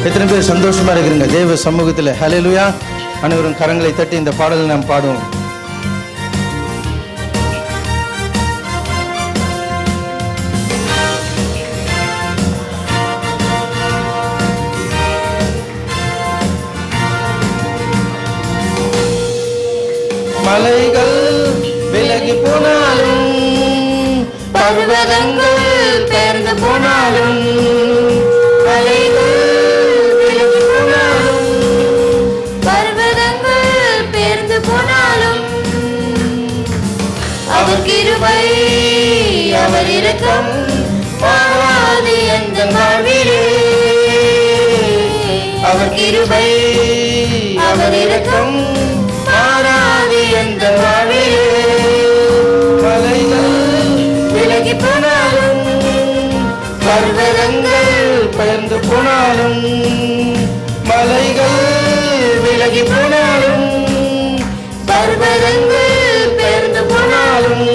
எத்தனை பேர் சந்தோஷமா இருக்கிறீங்க தேவ சமூகத்தில்? ஹல்லேலூயா. அனைவரும் கரங்களை தட்டி இந்த பாடலை நாம் பாடுவோம். மலைகள் விலகி போனாலும், பர்வதங்கள் பெயர்ந்து போனாலும், மலைகள் விலகி போனாலும், பர்வதங்கள் பெயர்ந்து போனாலும், அவர் கிருபை அவர் இரக்கம் மாறாது எந்தன் வாழ்விலே. அவர் கிருபை அவர் இரக்கம் மாறாது எந்தன் வாழ்விலே. மலைகள் விலகி போனாலும், பர்வதங்கள் பெயர்ந்து போனாலும், மலைகள் விலகி போனாலும், பர்வதங்கள் பெயர்ந்து போனாலும்,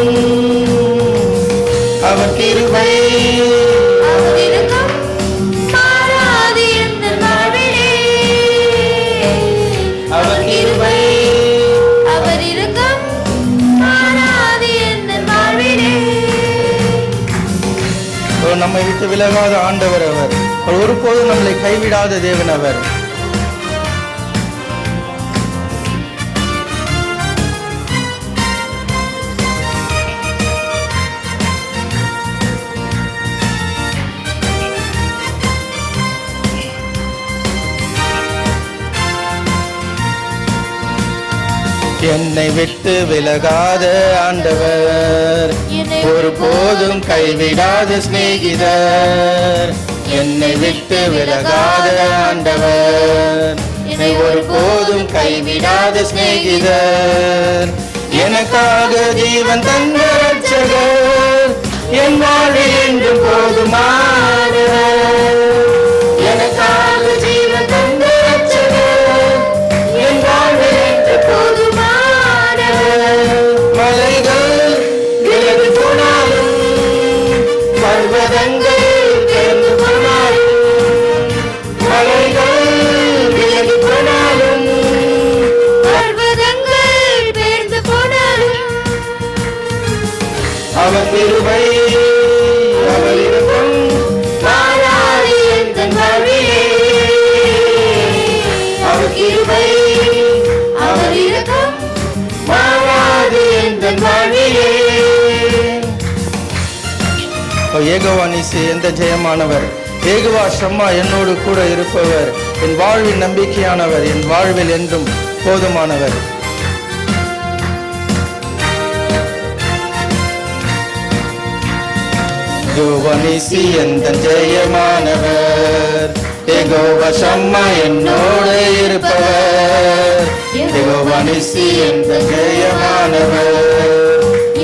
அவர் கிருபை அவர் இரக்கம் மாறாது எந்தன் வாழ்விலே. அவர் கிருபை அவர் இரக்கம் மாறாது எந்தன் வாழ்விலே. நம்மை விட்டு விலகாத ஆண்டவர் அவர். ஒருபோதும் நம்மளை கைவிடாத தேவன் அவர். என்னை விட்டு விலகாத ஆண்டவர், ஒருபோதும் கைவிடாத சிநேகிதர். என்னை விட்டு விலகாத ஆண்டவர், என்னை ஒருபோதும் கைவிடாத சிநேகிதர். எனக்காக ஜீவன் தந்த ரட்சகர், என் வாழ்வில் என்றும் போதுமானவர். எனக்காக ஜீவன் தந்த ரட்சகர், என் வாழ்வில் என்று போதுமானவர். மலைகள் விலகி போனாலும், பர்வதங்கள் பெயர்ந்து போனாலும், மலைகள் விலகி போனாலும், பர்வதங்கள் பெயர்ந்து போனாலும், அவர் கிருபை அவர் இரக்கம் மாறாது எந்தன் வாழ்விலே. அவர் கிருபை அவர் இரக்கம் மாறாது எந்தன் வாழ்விலே. ஏகோவா நீசி எந்த ஜெயமானவர். ஏகோவா ஷம்மா என்னோடு கூட இருப்பவர். என் வாழ்வின் நம்பிக்கையானவர். என் வாழ்வில் என்றும் போதுமானவர். ஏகோவா நீசி எந்த ஜெயமானவர். ஏகோவா ஷம்மா என்னோடு இருப்பவர். ஏகோவா நீசி எந்த ஜெயமானவர்.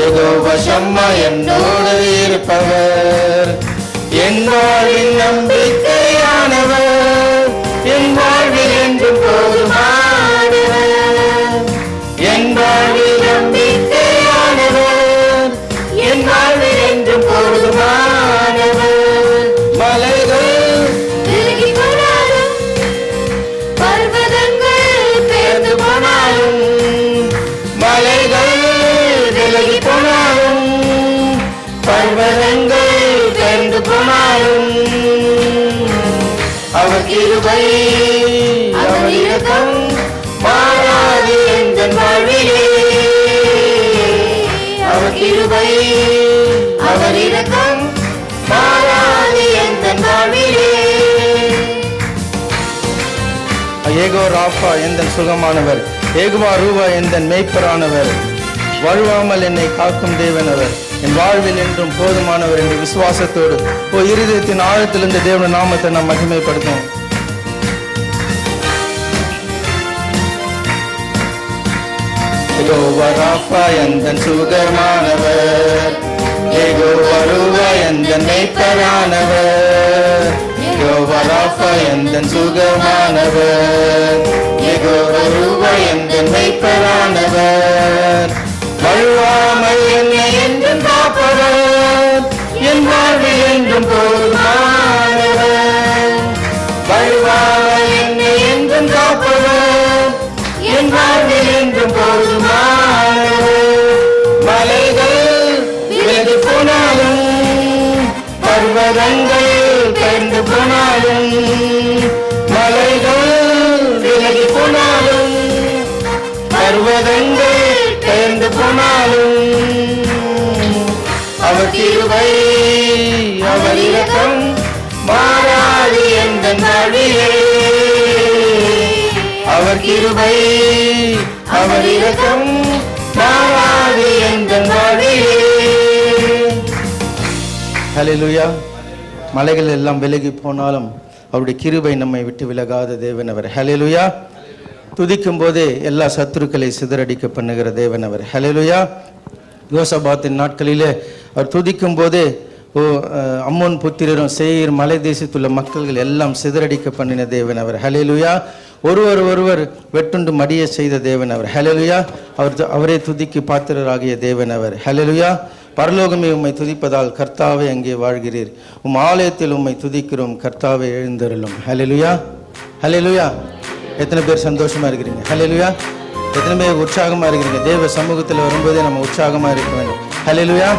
ஏகோவா ஷம்மா என்னோடு இருப்பவர். என் வாழ்வின் நம்பிக்கையானவர். என் வாழ்வில் என்றும் போதுமானவர். என் வாழ்வில் நம்பிக்கையானவர். என் வாழ்வில் என்றும் போதுமானவர். மலைகள் விலகி போனாலும், பர்வதங்கள் பெயர்ந்து போனாலும், மலைகள் விலகி போனாலும், பர்வதங்கள் பெயர்ந்து போனாலும், அவர் கிருபை அவர் இரக்கம் மாறாது எந்தன் வாழ்விலே. அவர் கிருபை அவர் இரக்கம் மாறாது எந்தன் வாழ்விலே. ஏகோ ராஃபா எந்தன் சுகமானவர். ஏகோவா ரூவா எந்தன் மேய்ப்பரானவர். வழுவாமல் என்னை காக்கும் தேவனவர். என் வாழ்வில் என்றும் போதுமானவர் என்ற விசுவாசத்தோடு இருதயத்தின் ஆழத்திலிருந்து தேவன நாமத்தை நாம் மகிமைப்படுத்தும். ஏகோவா ராஃபா எந்தன் சுகமானவர். ஏகோவா ரூவா எந்தன் மேய்ப்பரானவர். ஏகோவா ராஃபா எந்தன் சுகமானவர். ஏகோவா ரூவா எந்தன் மேய்ப்பரானவர். வழுவாமல் என்னை என்றும் காப்பவர். என் வாழ்வில் என்றும் போதுமானவர். வழுவ வழுவாமல் என்னை என்றும் காப்பவர் என் வாழ்வில் என்றும் போதுமானவர். மலைகள் விலகி போனாலும் பர்வதங்கள் பெயர்ந்து போனாலும் மலைகள் விலகி போனாலும் பர்வதங்கள் பெயர்ந்து போனாலும் அவர் கிருபை அவர் இரக்கம் மாறாது எந்தன் வாழ்விலே. அவர் கிருபை அவர் இரக்கம் மாறாது எந்தன் வாழ்விலே. ஹல்லேலூயா. மலைகள் எல்லாம் விலகி போனாலும் அவருடைய கிருபை நம்மை விட்டு விலகாத தேவன் அவர். ஹல்லேலூயா. துதிக்கும் போதே எல்லா சத்துருக்களை சிதறடிக்க பண்ணுகிற தேவன் அவர். ஹல்லேலூயா. யோசபாத்தின் நாட்களிலே அவர் துதிக்கும் போதே அம்மோன் புத்திரரும் சேயீர் மலை தேசத்துள்ள மக்கள்கள் எல்லாம் சிதறடிக்க பண்ணின தேவன் அவர். ஹல்லேலூயா. ஒருவர் வெட்டுண்டு மடிய செய்த தேவன் அவர். ஹல்லேலூயா. அவரே துதிக்கு பாத்திரராகிய தேவன் அவர். ஹல்லேலூயா. பரலோகமே உம்மை துதிப்பதால் கர்த்தாவே அங்கே வாழ்கிறீர். ஆலயத்தில் உம்மை துதிக்கிறோம் கர்த்தாவே எழுந்தருளும். ஹல்லேலூயா. ஹல்லேலூயா. எத்தனை பேர் சந்தோஷமா இருக்கிறீங்க? ஹல்லேலூயா. எத்தனை பேர் உற்சாகமா இருக்கிறீங்க? தேவ சமூகத்தில் வரும்போதே நம்ம உற்சாகமா இருக்க வேண்டும். ஹல்லேலூயா.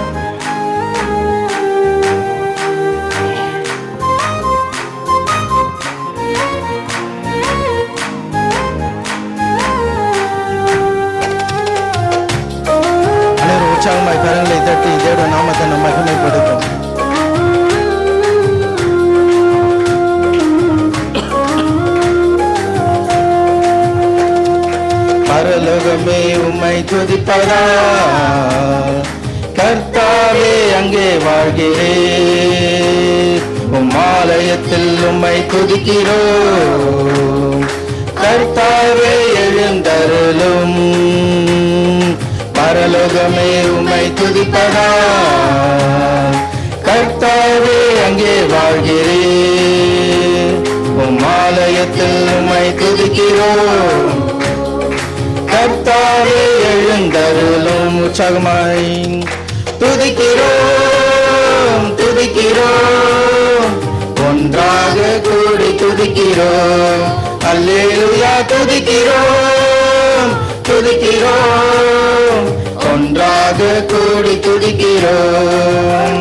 உற்சாகமாய் கரங்களை தட்டி தேவ நாமத்தை நம்ம மகிமைப்படுத்தும். பரலோகமே உம்மை துதிப்பதா கர்த்தாவே அங்கே வாழ்கிறேன். உம் ஆலயத்தில் உம்மை துதிக்கிறோம் கர்த்தாவே எழுந்தருளும். பரலோகமே உம்மை துதிப்பதா கர்த்தாவே அங்கே வாழ்கிறேன். உம் ஆலயத்தில் உம்மை துதிக்கிறோம் கர்த்தாவே எழுந்தருளும். உற்சாகமாய் துதிக்கிறோம் துதிக்கிறோம் ஒன்றாக கூடி துதிக்கிறோம். அல்லேலூயா. துதிக்கிறோம் துதிக்கிறோம் ஒன்றாக கூடி துதிக்கிறோம்.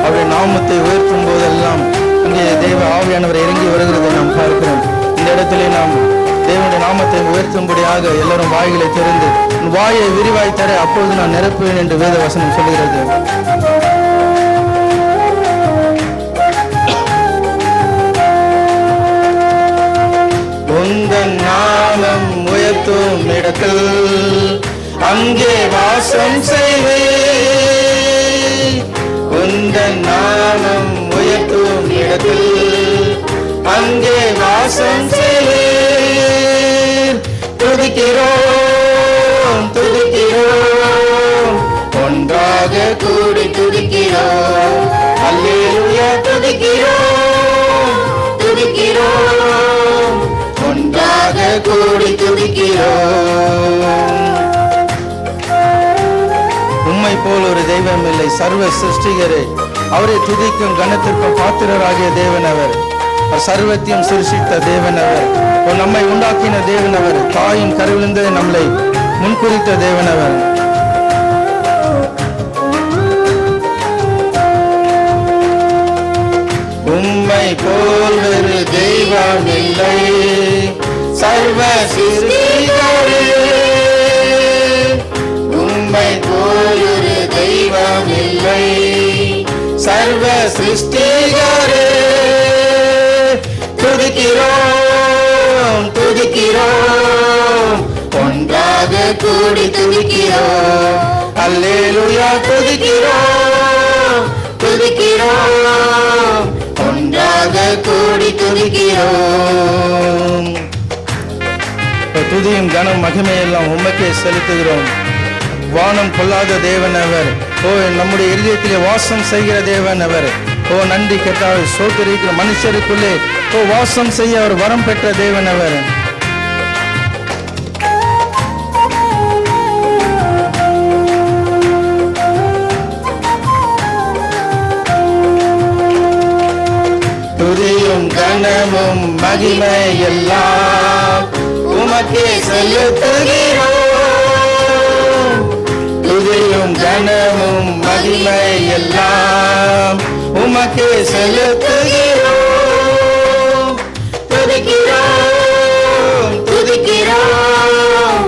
அவருடைய நாமத்தை உயர்த்தும் போதெல்லாம் அங்கே தேவ ஆவியானவர் இறங்கி வருகிறதை நாம் பார்க்கிறோம். இந்த இடத்திலே நாம் தேவனுடைய நாமத்தை உயர்த்தும்படியாக எல்லாரும் வாய்களை திறந்து வாயை விரிவாய் தர அப்பொழுது நான் நிரப்புவேன் என்று வேத வசனம் சொல்கிறது. உந்தன் நாமம் உயர்த்தும் இடத்தில் அங்கே வாசம் செய்வேன். உந்தன் நாமம் உயர்த்தும் இடத்தில் அங்கே வாசம் செய்வேன். துதிக்கிறோம் துதிக்கிறோம் ஒன்றாக கூடி துதிக்கிறோம். அல்லேலூயா. துதிக்கிறோம் துதிக்கிறோம் ஒன்றாக கூடி துதிக்கிறோம். உம்மை போல் ஒரு தெய்வம் இல்லை. சர்வ சிருஷ்டிகரே அவரை துதிக்கும் கனத்திற்கும் பாத்திரராகிய தேவன் அவர். சர்வத்தையும் சிருஷ்டித்த தேவன் அவர். நம்மை உண்டாக்கின தேவன் அவர். தாயின் கருவிலிருந்து நம்மளை முன்குறித்த தேவன் அவர். உம்மை போல் ஒரு தெய்வம் இல்லை. சர்வ சிருஷ்டிகரே உம்மை போல் ஒரு தெய்வம் இல்லை. சர்வ சிருஷ்டிகரே துதிக்கிறோம் துதிக்கிறோம் ஒன்றாக கூடி துதிக்கிறோம். அல்லேலூயா. துதிக்கிறோம் துதிக்கிறோம் ஒன்றாக கூடி துதிக்கிறோம். துதியும் கனம் மகிமையெல்லாம் உமக்கே செலுத்துகிறோம். வானம் கொள்ளாத தேவன் அவர். நம்முடைய இருதயத்திலே வாசம் செய்கிற தேவன் அவர். நன்றி கேட்டால் சோதரிக்கிற மனுஷருக்குள்ளே வாசம் செய்ய அவர் வரம் பெற்ற தேவன் அவர். துதியும் துதியும் கனமும் மகிமை எல்லாம் உமக்கே செலுத்துகிறோம். துதியும் கனமும் மகிமை எல்லாம் உமக்கே செலுத்துகிறோம். துதிக்கிறோம் துதிக்கிறோம்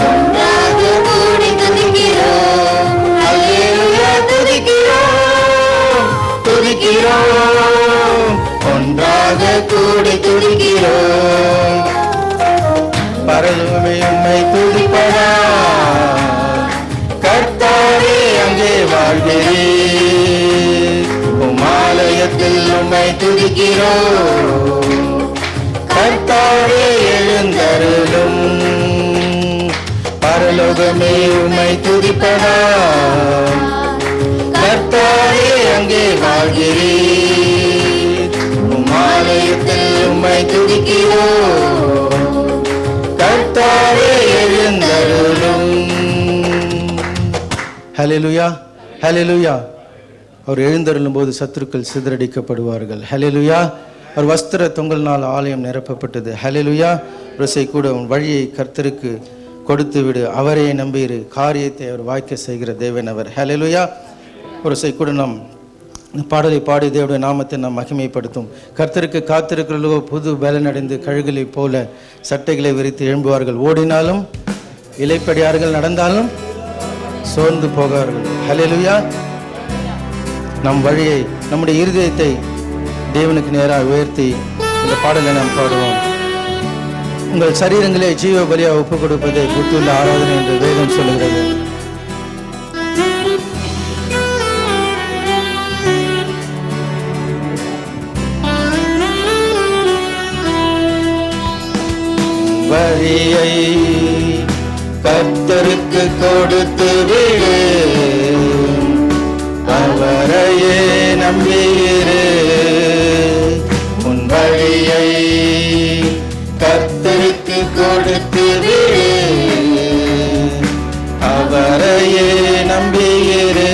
ஒன்றாக கூடி துதிக்கிறோம். அல்லேலூயா துதிக்கிறோம் துதிக்கிறோம் ஒன்றாக கூடி துதிக்கிறோம். பரலோகமே உம்மை துதிப்பதா கர்த்தாவே அங்கே வாழ்கிறீர். உம் ஆலயத்தில் உம்மை துதிக்கிறோம். கர்த்தாவே எழுந்தருளும். பரலோகமே உம்மை துதிப்பதா கர்த்தாவே அங்கே வாழ்கிறீர். உம் ஆலயத்தில் உம்மை துதிக்கிறோம். கர்த்தாவே எழுந்தருளும். ஹல்லேலூயா ஹல்லேலூயா. அவர் எழுந்தருளும் போது சத்துருக்கள் சிதறடிக்கப்படுவார்கள். ஹல்லேலூயா. அவர் வஸ்திர தொங்கலினால் ஆலயம் நிரப்பப்பட்டது. ஹல்லேலூயா. ரோசை கூட உன் வழியை கர்த்தருக்கு கொடுத்து விடு, அவரே நம்பியிரு, காரியத்தை அவர் வாய்க்க செய்கிற தேவன் அவர். ஹல்லேலூயா. ரோசை கூட நாம் பாடலை பாடி தேவனுடைய நாமத்தை நாம் மகிமைப்படுத்தும். கர்த்தருக்கு காத்திருக்கிறவர்களோ புது பலனடைந்து கழுகலை போல சட்டைகளை விரித்து எழும்புவார்கள். ஓடினாலும் இலைப்படியார்கள், நடந்தாலும் சோர்ந்து போகார்கள். ஹல்லேலூயா. நம் வழியை, நம்முடைய இருதயத்தை தேவனுக்கு நேராக உயர்த்தி இந்த பாடலை நாம் பாடுவோம். உங்கள் சரீரங்களே ஜீவ பலியாக ஒப்புக் கொடுப்பதை புத்துள்ள ஆராதனை என்று வேதம் சொல்லுகிறது. வழியை கர்த்தருக்கு கொடுத்து விடு, அவரையே நம்பியிரு. உன் வழியை கர்த்தருக்கு கொடுத்து விடு, அவரையே நம்பியிரு.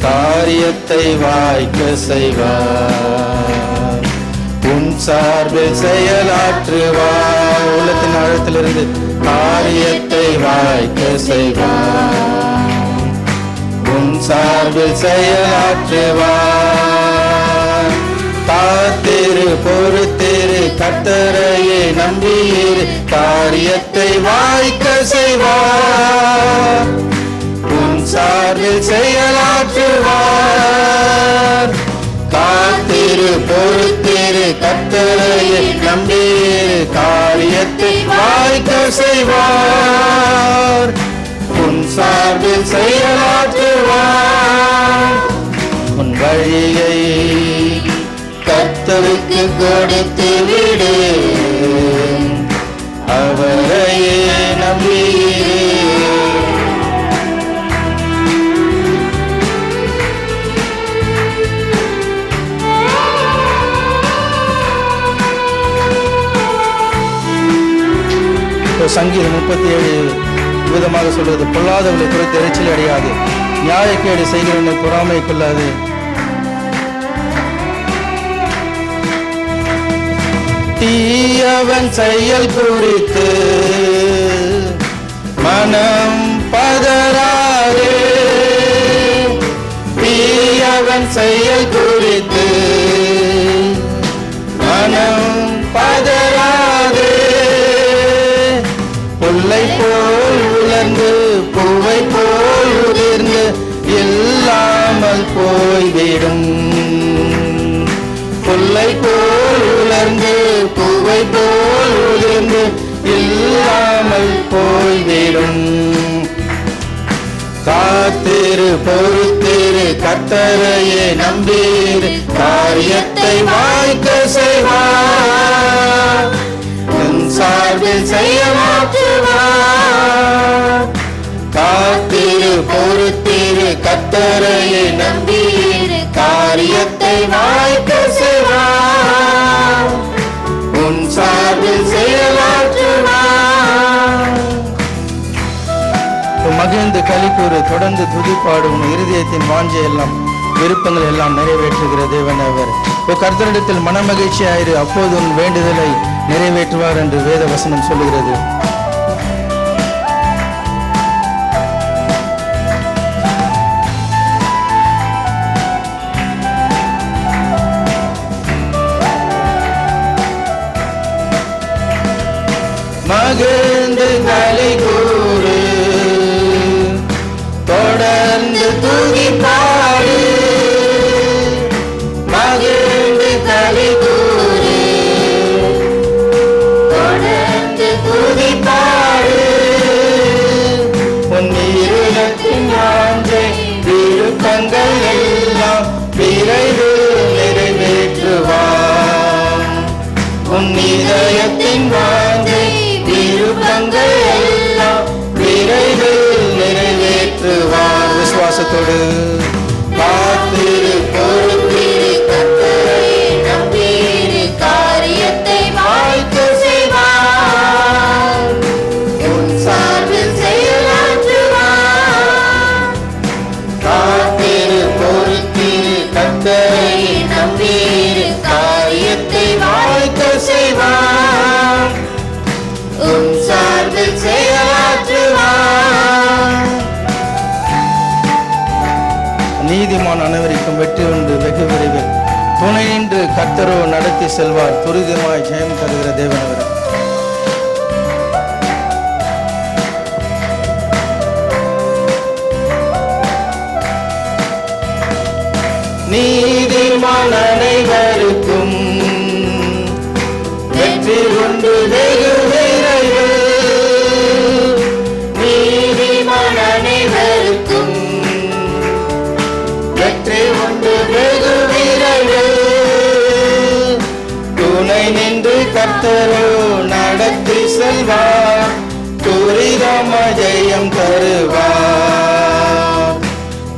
காரியத்தை வாய்க்க செய்வார், உன் சார்பில் செயலாற்றுவார். உள்ளத்தின் ஆழத்திலிருந்து காரியத்தை வாய்க்க செய்வார், உன் சார்பில் செயலாற்றுவார். காத்திரு பொறுத்திரு, கர்த்தரையே நம்பியிரு, காரியத்தை வாய்க்க செய்வார், உன் சார்பில் செயலாற்றுவார். காத்திரு பொறுத்திரு, கர்த்தரையே நம்பியிரு, காரியத்தை வாய்க்க செய்வார், உன் சார்பில் செயலாற்றுவார். உன் வழியை கர்த்தருக்கு கொடுத்து விடு, அவரையே நம்பியிரு. சங்கீதம் 37 விதமாக சொல்வது, பொல்லாதவர்களை குறித்து எரிச்சல் அடையாது, நியாயக்கேடு செய்கிறவனை பொறாமை கொள்ளாது. தீயவன் செயல் குறித்து மனம் பதறாதே, தீயவன் செயல் குறித்து மனம் பதறாதே. புல்லை போல் உலர்ந்து பூவை போல் உதிர்ந்து இல்லாமல் போய்விடும், புல்லை போல் உலர்ந்து பூவை போல் உதிர்ந்து இல்லாமல் போய்விடும். காத்திரு பொறுத்திரு, கர்த்தரையே நம்பியிரு, காரியத்தை வாய்க்க செய்வார், உன் சார்பில் செயலாற்றுவார். காத்திரு பொறுத்திரு, கர்த்தரையே நம்பியிரு, காரியத்தை வாய்க்க செய்வார், உன் சார்பில் செயலாற்றுவார். மகிழ்ந்து களிக்கூறு, தொடர்ந்து துதிப்பாடும், இருதயத்தின் வாஞ்சை எல்லாம் விருப்பங்கள் எல்லாம் நிறைவேற்றுகிற தேவன் அவர். கர்த்தரிடத்தில் மனமகிழ்ச்சியாயிரு, அப்போது உன் வேண்டுதலை நிறைவேற்றுவார் என்று வேத வசனம் சொல்லுகிறது. மகிழ்ந்து களி கூறு, தொடர்ந்து தூக்கி பாடு. மகிழ்ந்து களி கூறு, தொடர்ந்து தூக்கி பாடு. உன் இருளத்தின் வாஞ்சை விருப்பங்கள் எல்லாம் விரைவில் நிறைவேற்றுவார். உன் இதயத்தின் வாஞ்சை விருப்பங்கள் எல்லாம் விரைவில் நிறைவேற்றுவார். விசுவாசத்தோடு காத்திரு, பொறுத்திரு, கர்த்தரை நம்பியிரு, காரியத்தை வாய்க்க செய்வார். உன் சார்பில் செயலாற்றுவார். காத்திரு, பொறுத்திரு, கர்த்தரை நம்பியிரு, காரியத்தை வாய்க்க செய்வார். உன் சார்பில் செயலாற்றுவார். நீதிமான் அனைவருக்கும் வெற்றி உண்டு வெகு விரைவில். துணை நின்று கர்த்தரோ நடத்தி செல்வார். துரிதமாய் ஜெயம் தருகிற தேவனவர். நீதிமான் அனைவருக்கும் வெற்றி உண்டு வெகு விரைவில். நீதிமான் அனைவருக்கும் வெற்றி உண்டு வெகு விரைவில். துணை நின்று கர்த்தரோ நடத்தி செல்வார். துரிதமாய் ஜெயம் தருவார்.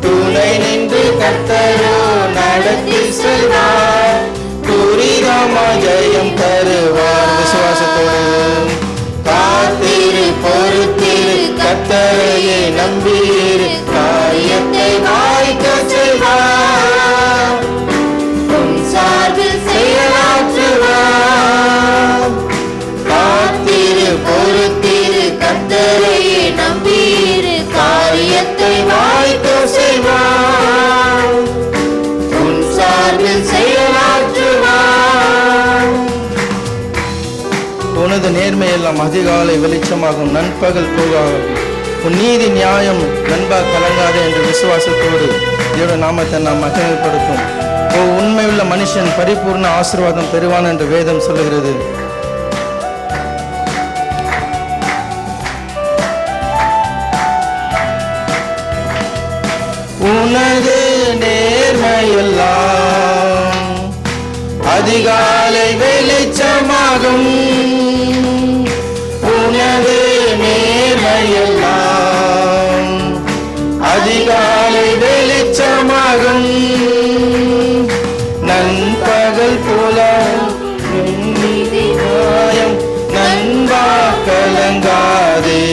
துணை நின்று கர்த்தரோ நடத்தி செல்வார். துரிதமாய் ஜெயம் தருவார். விசுவாசத்தோடு காத்திரு, பொறுத்திரு, கர்த்தரையே நம்பியிரு, காரியத்தை வாய்க்க செய்வார். உன் சார்பில் செயலாற்றுவார். காத்திரு, பொறுத்திரு, கர்த்தரையே நம்பியிரு, காரியத்தை வாய்க்க செய்வார். உன் சார்பில் செயலாற்றுவார். உனது நேர்மையெல்லாம் அதிகாலை வெளிச்சமாகும், நண்பகல் போகாகும். உன் நீதி நியாயம் நண்பா கலங்காதே என்று விசுவாசத்தோடு தேவ நாமத்தை நாம் மகிமைப்படுத்தும். உண்மையுள்ள மனுஷன் பரிபூர்ண ஆசீர்வாதம் பெறுவான் என்று வேதம் சொல்லுகிறது. உனது நேர்மையெல்லாம் அதிகாலை வெளிச்சமாகும். உனது நேர்மையெல்லாம் அதிகாலை வெளிச்சமாகும். நண்பகல் புலம் நியாயம் நண்பா கலங்காதே.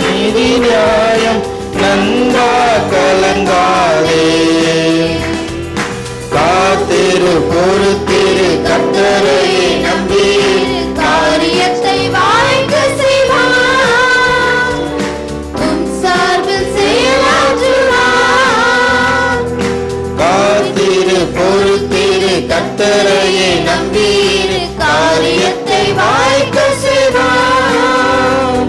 நீதி நியாயம் நண்பா கலங்காதே. காத்திரு, பொறுத்திரு, கர்த்தரையே நம்பியிரு, காரியத்தை வாய்க்க செய்வார். உன் சார்பில் செயலாற்றுவார். காத்திரு, பொறுத்திரு, கர்த்தரையே நம்பியிரு, காரியத்தை வாய்க்க செய்வார்.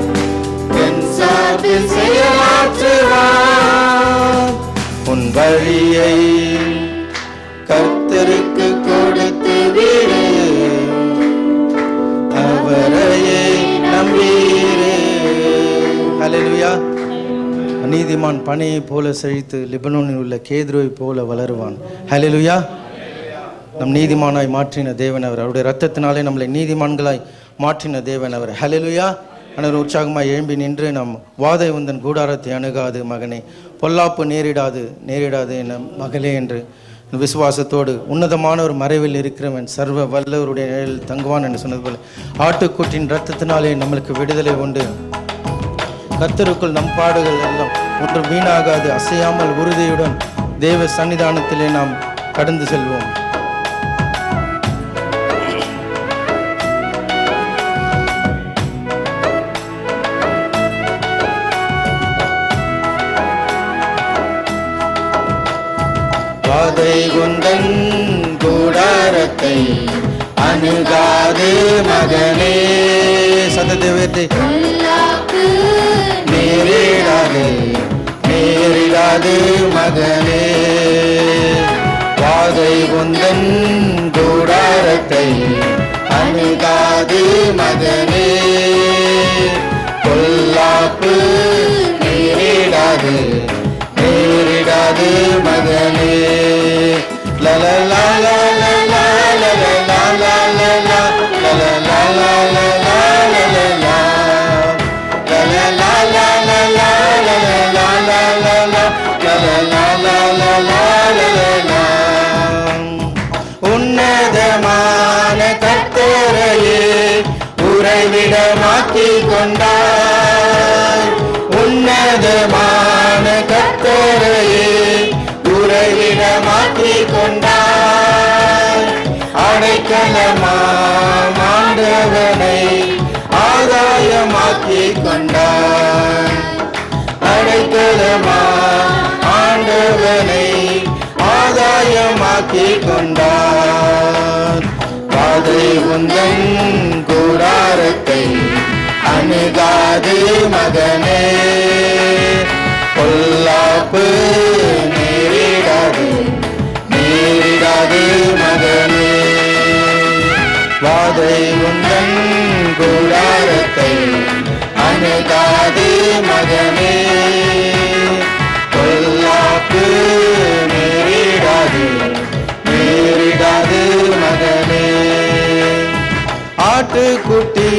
என் சார்பில் செயலாற்றுவார். உன் வழியை கர்த்தருக்கு கொடுத்து விடு, அவரையே நம்பியிரு. ஹல்லேலூயா. நீதிமான் பனையை போல செழித்து லெபனோனில் உள்ள கேதுருவை போல வளருவான். ஹல்லேலூயா. நம் நீதிமானாய் மாற்றின தேவன் அவர். அவருடைய ரத்தத்தினாலே நம்மளை நீதிமான்களாய் மாற்றின தேவன் அவர். ஹல்லேலூயா. அனைவரும் உற்சாகமாய் எழும்பி நின்று நம் வாதை உந்தன் கூடாரத்தை அணுகாது மகனே, பொல்லாப்பு நேரிடாது என மகளே என்று விசுவாசத்தோடு உன்னதமான ஒரு மறைவில் இருக்கிறவன் சர்வ வல்லவருடைய நிழலில் தங்குவான் என்று சொன்னது போல ஆட்டுக்குட்டின் இரத்தத்தினாலே நம்மளுக்கு விடுதலை உண்டு. கர்த்தருக்குள் நம் பாடுகள் எல்லாம் ஒன்றும் வீணாகாது. அசையாமல் உறுதியுடன் தேவ சன்னிதானத்திலே நாம் கடந்து செல்வோம். வாதை உந்தன் கூடாரத்தை அணுகாது மகனே. சததேவத்தை பொல்லாப்பு நேரிடாது நேரிடாது மகனே. வாதை உந்தன் கூடாரத்தை அணுகாது மகனே. பொல்லாப்பு நேரிடாது நேரிடாது மகனே. லலலா லலலா லலலா லலலா லலலா லலலா லலலா லலலா லலலா லலலா லலலா லலலா. உன்னதமான கர்த்தரையே உறைவிடமாக்கிக் கொண்டாய். உன்னதமான கர்த்தரையே உறைவிடமாக்கிக் கொண்டாய். அடைக்கலமாம் ஆண்டவனை ஆதாயமாக்கிக் கொண்டாய். அடைக்கலமாம் ஆண்டவனை ஆதாயமாக்கிக் கொண்டார். வாதை உந்தன் கூடாரத்தை அணுகாது மகனே. பொல்லாப்பு நேரிடாது நேரிடாது மகனே. வாதை உந்தன் கூடாரத்தை அணுகாது மகனே. பொல்லாப்பு நேரிடாது நேரிடாது மகனே. ஆட்டுக்குட்டி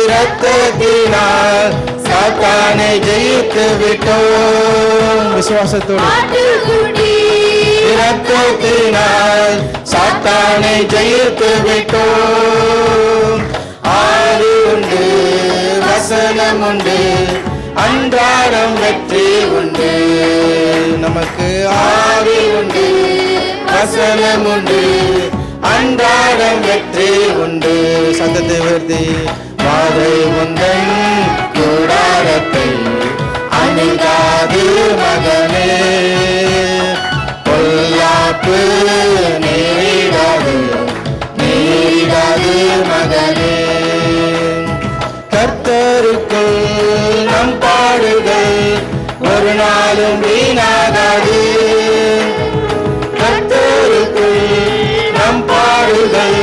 இரத்தத்தினால் சாத்தானை ஜெயித்து விட்டோம். விசுவாசத்தோடு ஆட்டுக்குட்டி இரத்தத்தினால் சாத்தானை ஜெயித்து விட்டோம். ஆறு உண்டு வசனம் உண்டு அன்றாடம் வெற்றி உண்டு. நமக்கு ஆவி உண்டு வசனம் உண்டு அன்றாடம் வெற்றி உண்டு. சத்தத்தை உயர்த்தி வாதை உந்தன் கூடாரத்தை அணுகாது மகனே. பொல்லாப்பு நேரிடாது நேரிடாது மகனே. கர்த்தருக்குள் நம் பாடுகள் ஒரு நாளும் வீணாகாது. கர்த்தருக்குள் நம் பாடுகள்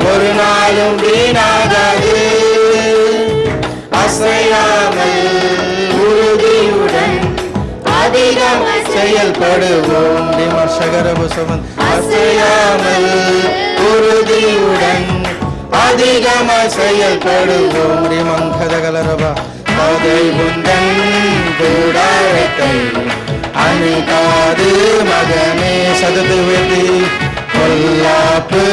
ஒரு நாளும் வீணாகாது. அசையாமல் உறுதியுடன் அதிகம் செயல்படுவோம். அசையாமல் உறுதியுடன் அதிகமாய் செயல்படுவோம். மங்கதகலரபா வாதை உந்தன் கூடாரத்தை அணுகாது மகனே. சதது வெற்றி பொல்லாப்பு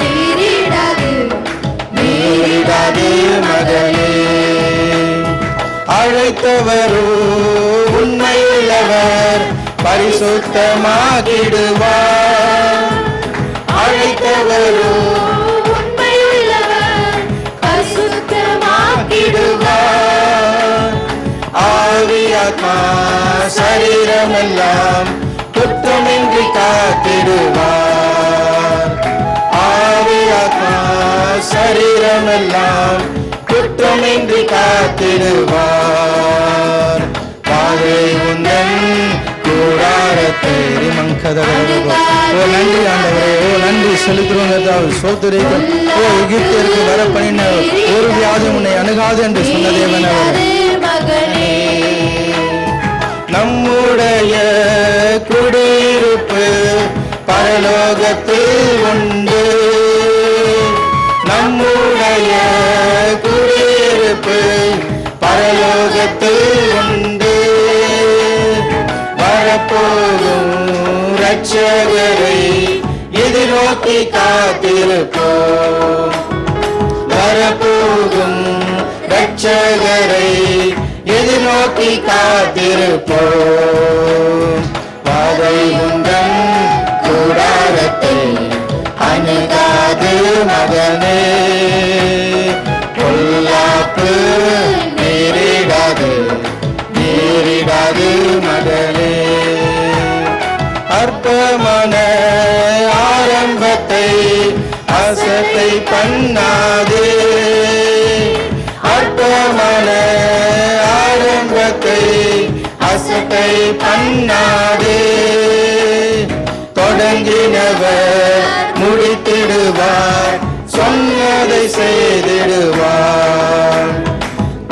நேரிடாது நேரிடாது மகனே. அழைத்தவரோ உண்மையுள்ளவர் பரிசுத்தமாகிடுவார். அழைத்தவரோ உண்மையுள்ளவர் பரிசுத்தமாக்கிடுவார். ஆவி ஆத்மா சரீரமெல்லாம் குற்றமின்றி காத்திடுவார். ஆவி ஆத்மா சரீரமெல்லாம் குற்றமின்றி காத்திடுவார். வாதை உந்தன் கூடாரத்தை ஓ நன்றி ஆண்டவரே. ஓ நன்றி செலுத்துறோம். சோத்துரைக்கும் ஓ எகிப்திற்கு வர பண்ணின ஒரு வியாதி உன்னை அணுகாது என்று சொன்ன தேவன் அவர். மகனே நம்முடைய குடியிருப்பு பரலோகத்தில் உண்டு. நம்முடைய குடியிருப்பு பரலோகத்தில் உண்டு. வரப்போகும் இரட்சகரை எதிர்நோக்கி காத்திருப்போம். வரப்போகும் இரட்சகரை நோக்கி காத்திருப்போம். பாதை உந்தன் கூடாரத்தை அணுகாது மகனே, பொல்லாப்பு நேரிடாது மகனே. அற்பமான ஆரம்பத்தை அசட்டை பண்ணாதே, அற்பமான ஆரம்பத்தை அசட்டை பண்ணாதே. தொடங்கினவர் முடித்திடுவார், சொன்னதை செய்திடுவார்.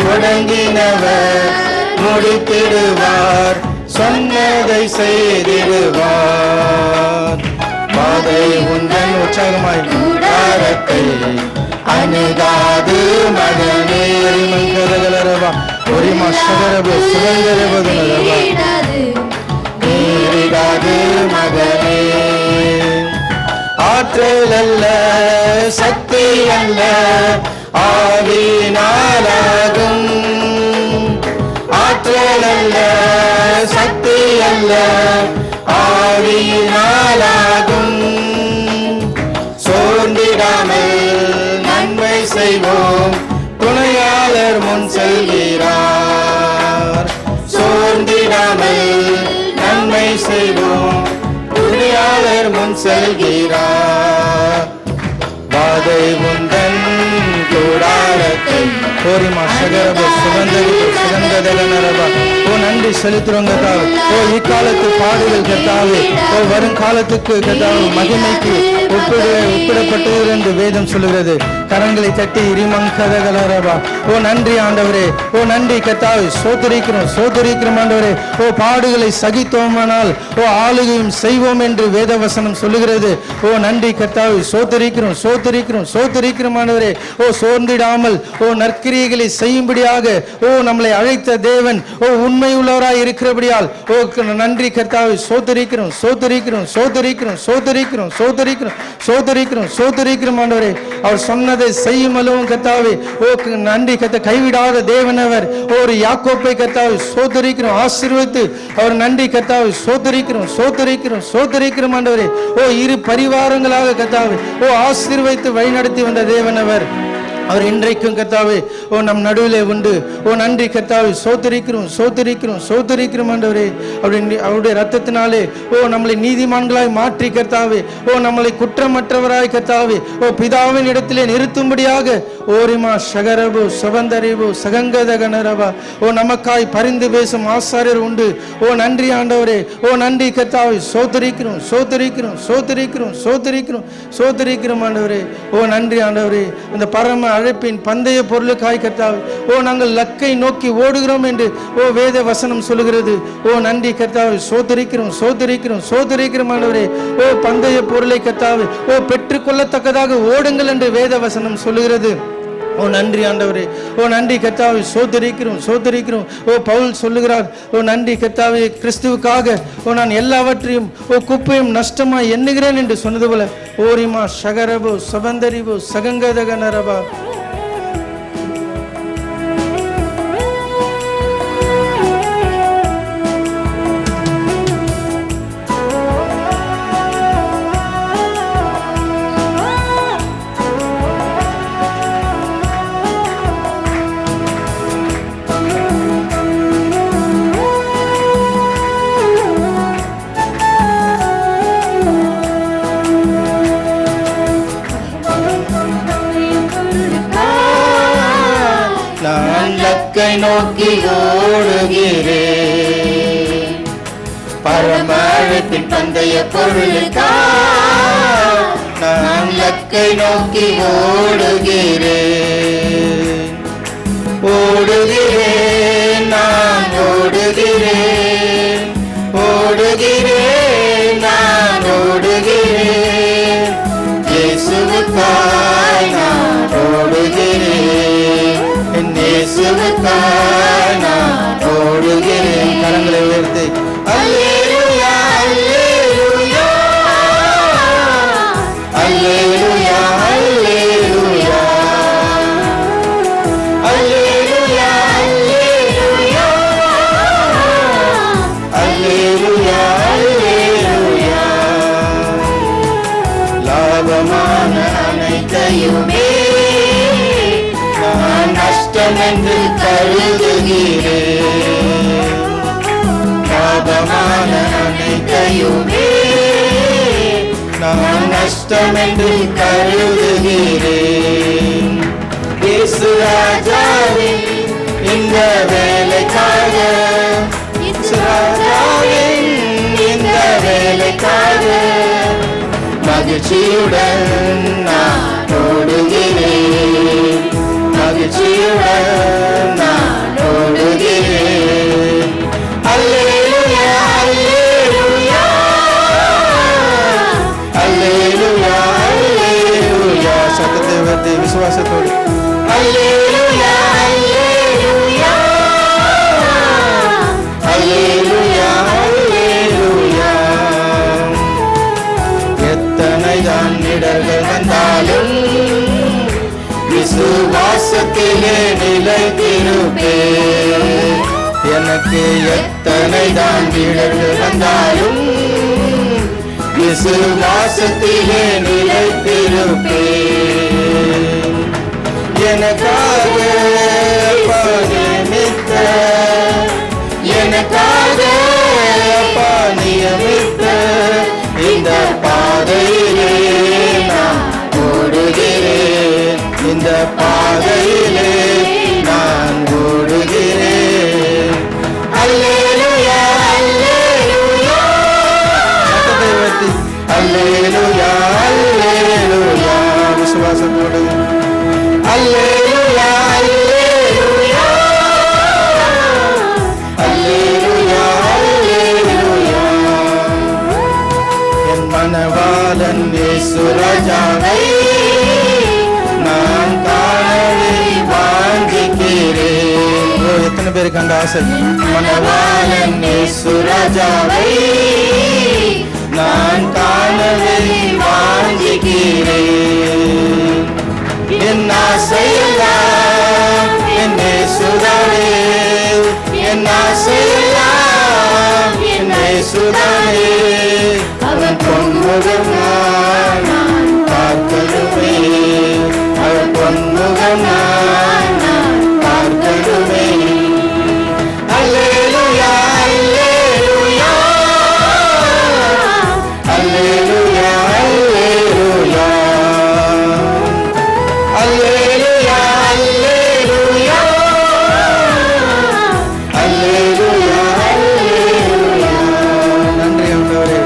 தொடங்கினவர் முடித்திடுவார், சொன்னதை செய்திடுவார். பாதை உந்தன் உற்சாகமாய் கூடாரத்தை அணுகாது மகனே. மங்கரகலரவா ஒரிமா சகரபு சுகந்தரபதுனரவா நேரிடாது மகனே. ஆற்றல் அல்ல சக்தி அல்ல ஆவியினாலாகும், ஆற்றல் அல்ல சக்தி அல்ல ஆவியினாலாகும். சோர்ந்திடாமல் நன்மை செய்வோம், துணையாளர் முன் செல்கிறார். சோர்ந்திடாமல் நன்மை செய்வோம், துணையாளர் முன் செல்கிறார். பாதை உந்தன் கூடாரத்தை கோரிமா சகரப சுகந்தரபா. ஓ நன்றி செலுத்துறோங்க கர்த்தாவே. ஓ இக்காலத்து பாடுகள் கர்த்தாவே, ஓ வருங்காலத்துக்கு கர்த்தாவே மகிமைக்கு ஒப்பிடப்பட்டது என்று வேதம் சொல்லுகிறது. கரங்களை தட்டி இரிமங்கதகலரபா. ஓ நன்றி ஆண்டவரே, ஓ நன்றி கர்த்தாவே. சோதரிக்கிறோம் ஆண்டவரே. ஓ பாடுகளை சகித்தோமானால் ஓ ஆளுகையும் செய்வோம் என்று வேதவசனம் சொல்லுகிறது. ஓ நன்றி கர்த்தாவே. சோதரிக்கிறோம் ஆண்டவரே. ஓ சோர்ந்திடாமல் ஓ நற்கிரியைகளை செய்யும்படியாக ஓ நம்மளை அழைத்த தேவன் ஓ உண்மை உள்ளவராய் இருக்கிறபடியால் ஓ நன்றி கர்த்தாவே. சோதரிக்கிறோம் ஆண்டவரே. அவர் சொன்னதை செய்யும் அளவும் கர்த்தாவே. ஓ நன்றி கர்த்தா. கைவிடாத தேவன் அவர். ஒரு யாக்கோப்பை கர்த்தாவே சோதரிக்கிறோம், ஆசீர்வதித்து அவர் நன்றி கர்த்தாவே. சோதரிக்கிறோம் ஆண்டவரே. ஓ இரு பரிவாரங்களாக கர்த்தாவே ஓ ஆசீர்வதித்து வழிநடத்தி வந்த தேவன் அவர். இன்றைக்கும் கர்த்தாவே ஓ நம் நடுவிலே உண்டு. ஓ நன்றி கர்த்தாவே. சோதரிக்கிறோம் ஆண்டவரே. அவருடைய ரத்தத்தினாலே ஓ நம்மளை நீதிமான்களாய் மாற்றி கர்த்தாவே ஓ நம்மளை குற்றமற்றவராய் கர்த்தாவே ஓ பிதாவின் இடத்திலே நிறுத்தும்படியாக ஓரிமா சகரபு சுவந்தரிபு சகங்கதகனரபா ஓ நமக்காய் பரிந்து பேசும் ஆசாரியர் உண்டு. ஓ நன்றி ஆண்டவரே. ஓ நன்றி கர்த்தாவே. சோதரிக்கிறோம் ஆண்டவரே. ஓ நன்றி ஆண்டவரே. அந்த பரம அழைப்பின் பந்தய பொருளுக்காய் கர்த்தாவே ஓ நாங்கள் லக்கை நோக்கி ஓடுகிறோம் என்று ஓ வேத வசனம் சொல்லுகிறது. ஓ நன்றி கர்த்தாவே. சோதரிக்கிறோம் ஆண்டவரே. ஓ பந்தய பொருளை கர்த்தாவே ஓ பெற்றுக்கொள்ளத்தக்கதாக ஓடுங்கள் என்று வேத வசனம் சொல்லுகிறது. ஓ நன்றி ஆண்டவரே. ஓ நன்றி கர்த்தாவே. சோதரிக்கிறோம். ஓ பவுல் சொல்லுகிறார். ஓ நன்றி கர்த்தாவே. கிறிஸ்துவுக்காக ஓ நான் எல்லாவற்றையும் ஓ குப்பையும் நஷ்டமாய் எண்ணுகிறேன் என்று சொன்னது போல ஓரிமா சகரபு சபந்தரிபு சகங்கதகனரபா. நோக்கி ஓடுகிறேன், பரம அழைப்பின் பந்தய பொருளுக்காய் நான் லக்கை நோக்கி ஓடுகிறேன். நான் ஓடுகிறேன். இயேசுவுக்காய் நான் ஓடுகிறேன். இயேசுவுக்காய் நான் ஓடுகிறேன். கரங்களை உயர்த்தி அல்லேலூயா அல்லேலூயா அல்லேலூயா அல்லேலூயா அல்லேலூயா அல்லேலூயா லாபமான அனைத்தையுமே நான் நஷ்டம் என்று கருதுகிறேன். லாபமான அனைத்தையுமே நான் நஷ்டம் என்று கருதுகிறேன். இயேசு ராஜாவின் இந்த வேலைக்காக, இயேசு ராஜாவின் இந்த வேலைக்காக மகிழ்ச்சியுடன் நான் ஓடுகிறேன். மகிழ்ச்சியுடன் நான் ஓடுகிறேன். அல்லேலூயா அல்லேலூயா அல்லேலூயா அல்லேலூயா. சத்தத்தை உயர்த்தி விசுவாசத்தோடு அல்லேலூயா அல்லேலூயா அல்லேலூயா அல்லேலூயா. எத்தனைதான் இடர்கள் வந்தாலும் விசுவாசத்திலே நிலைத்திருப்பேன். எனக்கு எத்தனைதான் இடர்கள் வந்தாலும் விசுவாசத்திலே நிலைத்திருப்பேன். எனக்காக நியமித்த, எனக்காக நியமித்த இந்த பாதையிலே நான் ஓடுகிறேன். இந்த பாதையிலே நான் ஓடுகிறேன். அல்லேலூயா அல்லேலூயா. சத்தத்தை உயர்த்தி அல்லேலூயா அல்லேலூயா. விசுவாசத்தோடு அல்லேலூயா அல்லேலூயா அல்லேலூயா அல்லேலூயா. என் மனவாளன் இயேசு ராஜாவை நான் காணவே வாஞ்சிக்கிறேன். எத்தனை பேருக்கு அந்த ஆசை? மனவாளன் இயேசு ராஜாவை நான் காணவே வாஞ்சிக்கிறேன். என் ஆசையெல்லாம் என் இயேசுதானே, என் ஆசையெல்லாம் என் இயேசுதானே. அவன் பொன்முகம் நான் பார்க்கணுமே, அவன் பொன்முகம் நான் பார்க்கணுமே. அல்லேலூயா அல்லேலூயா அல்லேலூயா அல்லேலூயா அல்லேலூயா அல்லேலூயா அல்லேலூயா அல்லேலூயா. நன்றி ஆண்டவரே,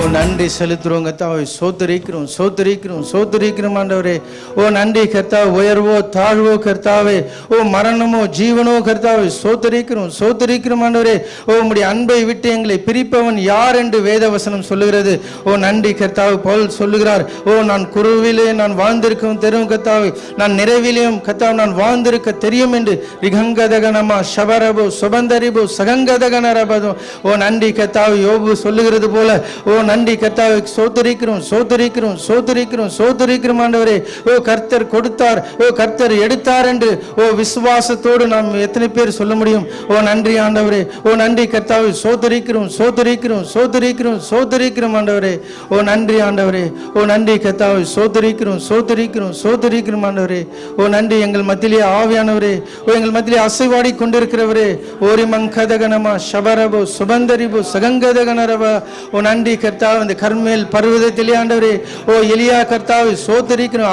ஓ நன்றி செலுத்துறோம் கர்த்தாவே. சோதரிக்கிறோம் சோதரிக்கிறோம் சோதரிக்கிறோம் ஆண்டவரே. ஓ நன்றி கர்த்தாவே. உயர்வோ தாழ்வோ கர்த்தாவே, ஓ மரணமோ ஜீவனோ கர்த்தாவே சோதரிக்கிறோம் சோதரிக்கிறோம் ஆண்டவரே. ஓ உம்முடைய அன்பை விட்டு எங்களை பிரிப்பவன் யார் என்று வேதவசனம் சொல்லுகிறது. ஓ நன்றி கர்த்தாவே. பவுல் சொல்லுகிறார், ஓ நான் குருவிலே நான் வாழ்ந்திருக்கவும் தெரியும் கர்த்தாவே, நான் நிறைவிலேயும் கர்த்தாவே நான் வாழ்ந்திருக்க தெரியும் என்று ரிகங்கதகனமா ஷபரபோ சுபந்தரிபோ சகங்கதகனரபதோ. ஓ நன்றி கர்த்தாவே. யோபு சொல்லுகிறது போல, ஓ நன்றி கர்த்தாவே. சோதரிக்கிறோம் சோதரிக்கிறோம் சோதரிக்கிறோம் சோதரிக்கிறோம் ஆண்டவரே. ஓ கர்த்தர் கொடுத்தார், ஓ கர்த்தர் எடுத்தார் என்று ஓ விசுவாசத்தோடு நாம் எத்தனை பேர் சொல்ல முடியும்? ஓ நன்றி ஆண்டவரே. ஓ நன்றி கர்த்தாவே. சோதரிக்கிறோம் சோதரிக்கிறோம் சோதரிக்கிறோம் சோதரிக்கிறோம் ஆண்டவரே. ஓ நன்றி ஆண்டவரே. ஓ நன்றி கர்த்தாவே. சோதரிக்கிறோம் சோதரிக்கிறோம் சோதரிக்கிறோம் ஆண்டவரே. ஓ நன்றி எங்கள் மத்தியிலே ஆவியானவரே. ஓ எங்கள் மத்தியிலே அசைவாடி கொண்டிருக்கிறவரே. ஓரி மங்கதகனமா ஷபரபோ சுபந்தரிபோ சகங்கதகனரபா. ஓ நன்றி கர்த்தாவே. இந்த கர்மேல் பர்வதத்திலே ஆண்டவரே, ஓ எலியா கர்த்தாவை சோதரிக்கிறோம்.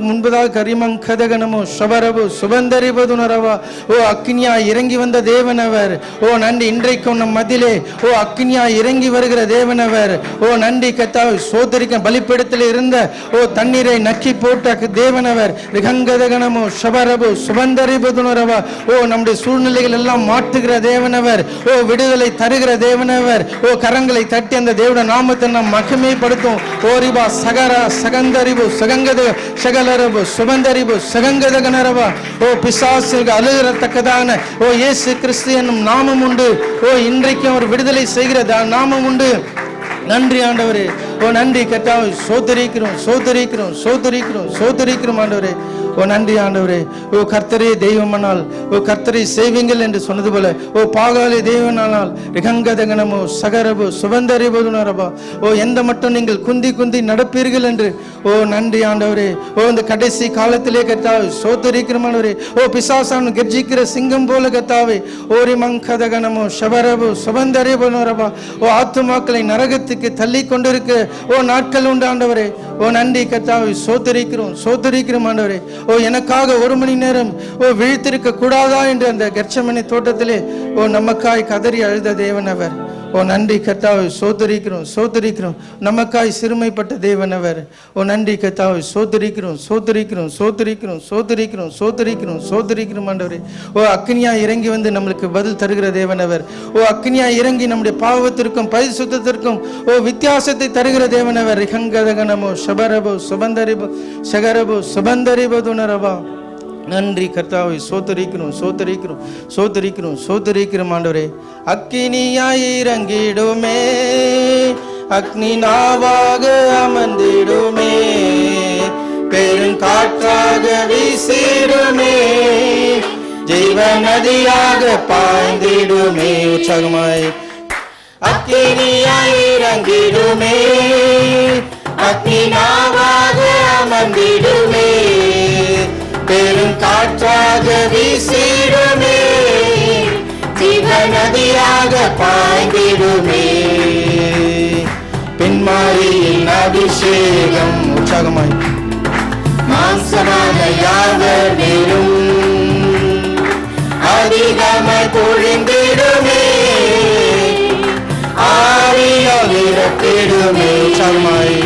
முன்பதாக கரிமங்கதகனமோ ஷபரபோ சுபந்தரிபதுனரவா. ஓ அக்னியா இறங்கி வந்த தேவனவர். ஓ நன்றி. இன்றைக்கும் நம் மத்தியிலே ஓ அக்னியா இறங்கி வருகிற தேவனவர். ஓ நன்றி கர்த்தாவை. சோதரிக்க பலிப்பீடத்தில் இருந்த ஓ தண்ணீரை நக்கி போட்ட தேவனவர். ரிகங்கதகனமோ ஷபரபோ சுபந்தரிபதுனரவா. ஓ நம்முடைய சூழ்நிலைகள் எல்லாம் மாற்றுகிற தேவனவர். ஓ விடுதலை தருகிற தேவனவர். ஓ கரங்களை தட்டி அந்த தேவனுடைய நாமத்தை நாம் மகிமைப்படுத்தும். ஓரிபா சகரா சகந்தரிபு சகங்கத சகலரபு சுபந்தரிபு சகங்கதகனரவா. ஓ பிசாசுக்கு அழுகிறத்தக்கதான ஓ இயேசு கிறிஸ்து என்னும் நாமம் உண்டு. ஓ இன்றைக்கும் அவர் விடுதலை செய்கிற நாமம் உண்டு. நன்றி ஆண்டவரே. ஓ ஓ நன்றி கர்த்தாவே, சோதரிக்கிறோம் சோதரிக்கிறோம் சோதரிக்கிறோம் சோதரிக்கிறோம் ஆண்டவரே. ஓ நன்றி ஆண்டவரே. ஓ கர்த்தரே தெய்வமானால் ஓ கர்த்தரை சேவிங்கள் என்று சொன்னது போல ஓ பாகாலே தெய்வமானால் ரிகங்கதகனமோ சகரபோ சுபந்தரிபோதுனரபா. ஓ எந்த மட்டும் நீங்கள் குந்தி குந்தி நடப்பீர்கள் என்று ஓ நன்றி ஆண்டவரே. ஓ இந்த கடைசி காலத்திலே கர்த்தாவே சோதரிக்கிறோம் ஆண்டவரே. ஓ பிசாசான் கர்ஜிக்கிற சிங்கம் போல கர்த்தாவே ஓரி மங்கதகனமோ சபரபோ சுபந்தரிபோதுனரபா. ஓ ஆத்துமாக்களை நரகத்துக்கு தள்ளி கொண்டிருக்க ஓ நாட்கள் உண்டு ஆண்டவரே. ஓ நன்றி கர்த்தாவே, சோதரிக்கிறோம் சோதரிக்கிறோம் ஆண்டவரே. ஓ எனக்காக 1 மணி நேரம் ஓ விழித்திருக்க கூடாதா என்று அந்த கெர்சமனே தோட்டத்திலே ஓ நமக்காய் கதறி அழுத தேவன் அவர். ஓ நன்றி கர்த்தாவே, சோதரிக்கிறோம் சோதரிக்கிறோம். நமக்காய் சிறுமைப்பட்ட தேவன் அவர். ஓ நன்றி கர்த்தாவே, சோதரிக்கிறோம் சோதரிக்கிறோம் சோதரிக்கிறோம் சோதரிக்கிறோம் சோதரிக்கிறோம் சோதரிக்கிறோம் ஆண்டவரே. ஓ அக்னியா இறங்கி வந்து நம்மளுக்கு பதில் தருகிற தேவன் அவர். ஓ அக்னியா இறங்கி நம்முடைய பாவத்திற்கும் பரிசுத்தத்திற்கும் ஓ வித்தியாசத்தை தருகிற தேவன் அவர். ரிகங்கதகனமோ சபரபோ சுபந்தரிபோ சகரபோ சுபந்தரிபதுனரபா. நன்றி கர்த்தாவை, சோதரிக்கிறோம் சோதரிக்கிறோம் சோதரிக்கிறோம் சோதரிக்கிறோம் ஆண்டவரே. அக்கினியாய் இறங்கிடுமே, அக்னி நாவாக அமர்ந்திடுமே, பெருங்காற்றாக வீசிடுமே, ஜீவ நதியாக பாய்ந்திடுமே. உற்சாகமாய் அக்கினியாய் இறங்கிடுமே, அக்னி நாவாக அமர்ந்திடுமே, பெருங்காற்றாக வீசிடுமே, ஜீவ நதியாக பாய்ந்திடுமே. பின்மாரியின் அபிஷேகம் உற்சாகமாய் மாம்சமான யாவர் மேலும் அதிகமாய் பொழிந்திடுமே, ஆவியால் நிரப்பிடுமே. உற்சாகமாய்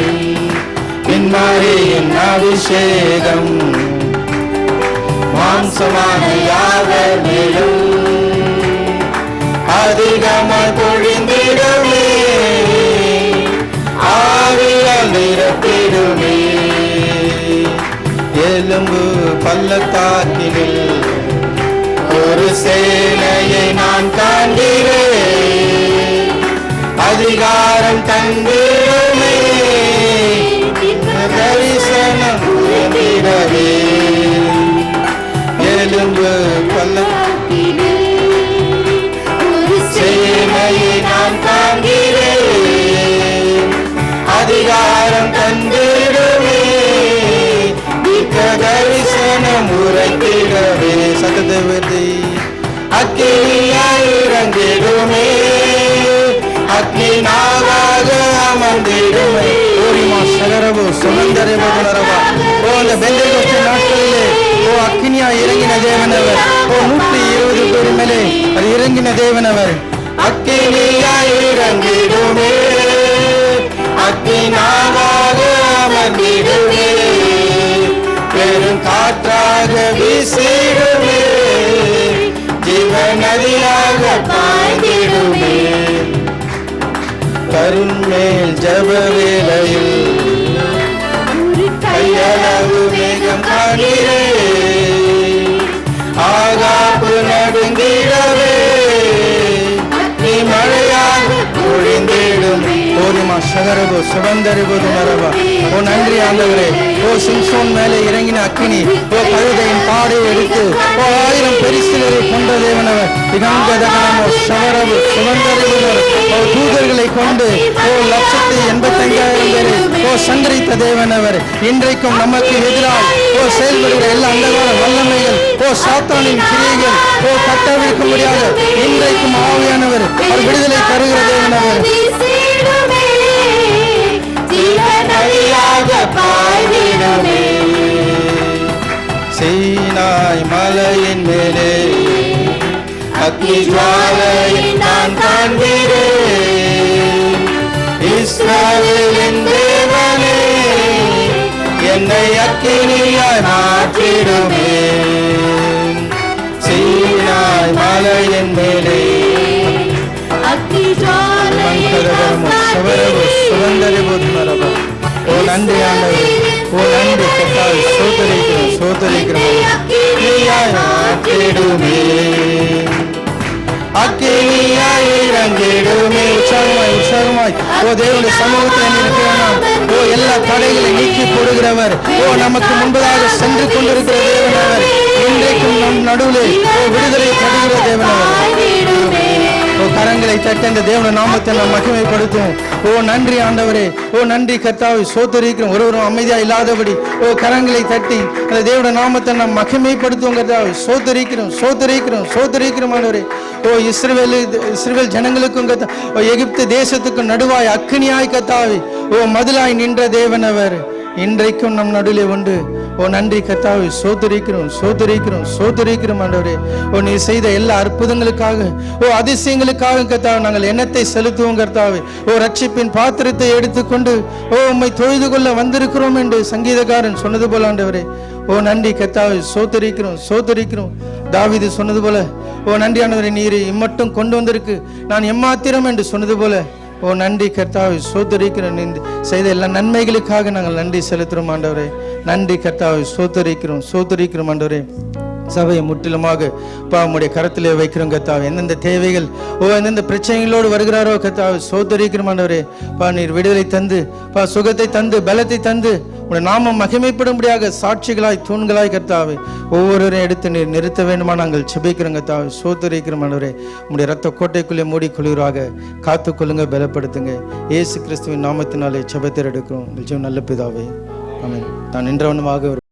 பின்மாரியின் அபிஷேகம் மாம்சமான யாவர் மேலும் அதிகமாய் பொழிந்திடுமே, ஆவியால் நிரப்பிடுமே. எலும்பு பள்ளத்தாக்கினில் ஒரு சேனையை நான் காண்கிறேன், அதிகாரம் தந்திடுமே, தரிசனம் புரிந்திடவே. எலும்பு பள்ளத்தாக்கினில் ஒரு சேனையை நான் காண்கிறேன், அதிகாரம் தந்திடுமே, தரிசனம் உரைத்திடவே. சத்தத்தை அக்கினியாய் இறங்கிடுமே, அக்னி நாவாக அமர்ந்திடுமே. ஓரிமா சகரபோ சுமந்தரிபதுனரபா. ஓ அந்த பெந்தெகோஸ்தே நாட்களிலே ஓ அக்கினியா இறங்கின தேவனவர். ஓ 120 பேர் மேலே அது இறங்கின தேவனவர். அக்கினியாய் இறங்கிடுமே, அக்னி நாவாக அமர்ந்திடுமே, பெருங்காற்றாக வீசிடுமே, ஜீவ நதியாக பாய்ந்திடுமே. கருண்மேல் ஜப வேளையில் கையளவு மேகம் காண்கிறேன், ஆகாப்பு நடுங்கிடவே நீ மழையாக பொழிந்திடுமே. ஓரிமா சகரபோ சுபந்தரிபதுனரபா. ஓ நன்றி ஆண்டவரே. ஓ சிம்சோன் மேலே இறங்கின அக்கினி ஓ கழுதையின் பாடை எடுத்து ஓ 1000 பெரிசிலரை கொண்ட தேவனவர். திகங்கதகனமோ சவரபு சுபந்தரிபதுனர். ஓ தூதர்களை கொண்டு ஓ 185,000 பேரை ஓ சங்கரித்த தேவனவர். இன்றைக்கும் நமக்கு எதிராக ஓ செயல்படுகிற எல்லா அந்தகார வல்லமைகள் ஓ சாத்தானின் கிரியைகள் ஓ கட்டவிழ்க்க முடியாத இன்றைக்கும் ஆவியானவர் அவர் விடுதலை தருகிற தேவனவர். சீனாய் மலையின் மேலே அக்னி ஜுவாலையை நான் காண்கிறேன், இஸ்ரவேலின் தேவனே என்னை அக்கினியாய் மாற்றிடுமே. சீனாய் மலையின் மேலே அக்னி ஜுவாலையை நான் காண்கிறேன். ஓ நன்றி ஆண்டவரே. ஓ நன்றி கர்த்தாவே, சோதரிக்கிறோம் சோதரிக்கிறோம். அக்கினியாய் இறங்கிடுமே. உற்சாகமாய் உற்சாகமாய் தேவனுடைய சமூகத்தில் நீ இருக்கிறான். எல்லா தடைகளை நீக்கி போடுகிறவர். நமக்கு முன்பதாக சென்று கொண்டிருக்கிற தேவனவர். இன்றைக்கும் நம் நடுவில் விடுதலை தருகிற தேவனவர். கரங்களை தட்ட இந்த தேவன நாமத்தை நாம் மகிமைப்படுத்துவோம். நன்றி ஆண்டவரே. நன்றி கர்த்தாவை. சோதரிக்கிறோம். ஒருவரும் அமைதியா இல்லாதபடி கரங்களை தட்டி அந்த தேவன நாமத்தை நாம் மகிமைப்படுத்துவோம் கர்த்தாவை. சோதரிக்கிறோம் ஆண்டவரே. இஸ்ரவேல் ஜனங்களுக்கும் எகிப்து தேசத்துக்கும் நடுவாய் அக்கினியாய் கர்த்தாவை மதிலாய் நின்ற தேவனவர் இன்றைக்கும் நம் நடுவிலே உண்டு. நன்றி கர்த்தாவே. சோதரிக்கிறோம் ஆண்டவரே. நீ செய்த எல்லா அற்புதங்களுக்காக அதிசயங்களுக்காக கர்த்தாவே நாங்கள் எண்ணத்தை செலுத்துவோம் கர்த்தாவே. ரட்சிப்பின் பாத்திரத்தை எடுத்துக்கொண்டு உம்மை தொழுது கொள்ள வந்திருக்கிறோம் என்று சங்கீதக்காரன் சொன்னது போல ஆண்டவரே. நன்றி கர்த்தாவே. சோதரிக்கிறோம். தாவீது சொன்னது போல நன்றி ஆண்டவரே. நீர் இம்மட்டும் கொண்டு வந்திருக்கு, நான் எம்மாத்திரம் என்று சொன்னது போல நன்றி கர்த்தாவை. சோதரிக்கிறோம். செய்த எல்லா நன்மைகளுக்காக நாங்கள் நன்றி செலுத்துகிறோம் ஆண்டவரே. நன்றி கர்த்தாவை. சோதரிக்கிறோம் ஆண்டவரே. சபையை முற்றிலுமாக உம்முடைய கரத்திலே வைக்கிறோம் கர்த்தாவே. எந்தெந்த தேவைகள் எந்தெந்த பிரச்சனைகளோடு வருகிறாரோ கர்த்தாவே சோதரிக்கிறோம் ஆண்டவரே. நீர் விடுதலை தந்து சுகத்தை தந்து பலத்தை தந்து உடைய நாமம் மகிமைப்படும்படியாக சாட்சிகளாய் தூண்களாய் கர்த்தாவே ஒவ்வொருவரையும் எடுத்து நீர் நிறுத்த வேண்டுமா நாங்கள் செபிக்கிறோம் கர்த்தாவே. சோதரிக்கிறோம் ஆண்டவரே. உடைய ரத்த கோட்டைக்குள்ளே மூடி கொள்கிறாக காத்துக்கொள்ளுங்க, பலப்படுத்துங்க. இயேசு கிறிஸ்துவின் நாமத்தினாலே செபத்தை எடுக்கிறோம் நல்ல பிதாவே. ஆமென். நான் நின்றவனுமாக